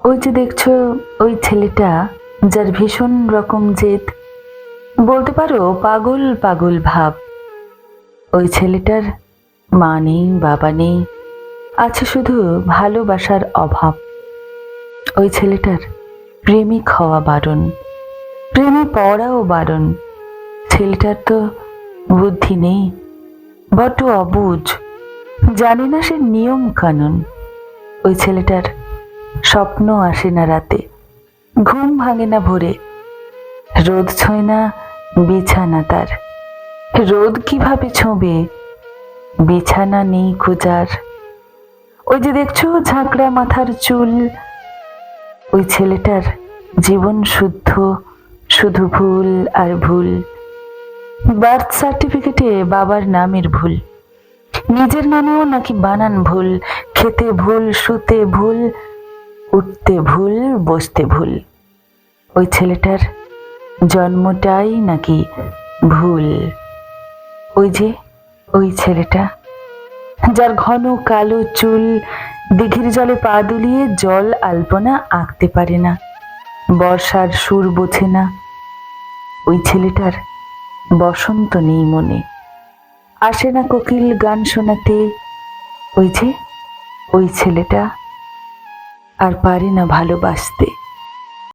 ওই যে দেখছো, ওই ছেলেটা যার ভীষণ রকম জেদ, বলতে পারো পাগল পাগল ভাব। ওই ছেলেটার মা নেই, বাবা নেই, আছে শুধু ভালোবাসার অভাব। ওই ছেলেটার প্রেমিক হওয়া বারণ, প্রেমে পড়াও বারণ। ছেলেটার তো বুদ্ধি নেই, বড্ড অবুঝ, জানে না সে নিয়ম কানুন। ওই ছেলেটার স্বপ্ন আসে না রাতে, ঘুম ভাঙে না ভোরে, রোদ ছোঁয় না বিছানা তার। রোদ কিভাবে ছোঁবে, বিছানা নেই খোঁজার। ওই যে দেখছো ঝাঁকড়া মাথার চুল, ওই ছেলেটার জীবন শুদ্ধ, শুধু ভুল আর ভুল। বার্থ সার্টিফিকেটে বাবার নামের ভুল, নিজের নামেও নাকি বানান ভুল। খেতে ভুল, শুতে ভুল, উঠতে ভুল, বসতে ভুল। ওই ছেলেটার জন্মটাই নাকি ভুল। ওই যে ওই ছেলেটা যার ঘন কালো চুল, দিঘির জলে পা দুলিয়ে জল আলপনা আঁকতে পারে না, বর্ষার সুর বোঝে না। ওই ছেলেটার বসন্ত নেই মনে, আসে না কোকিল গান শোনাতে। ওই যে ওই ছেলেটা আর পারে না ভালোবাসতে।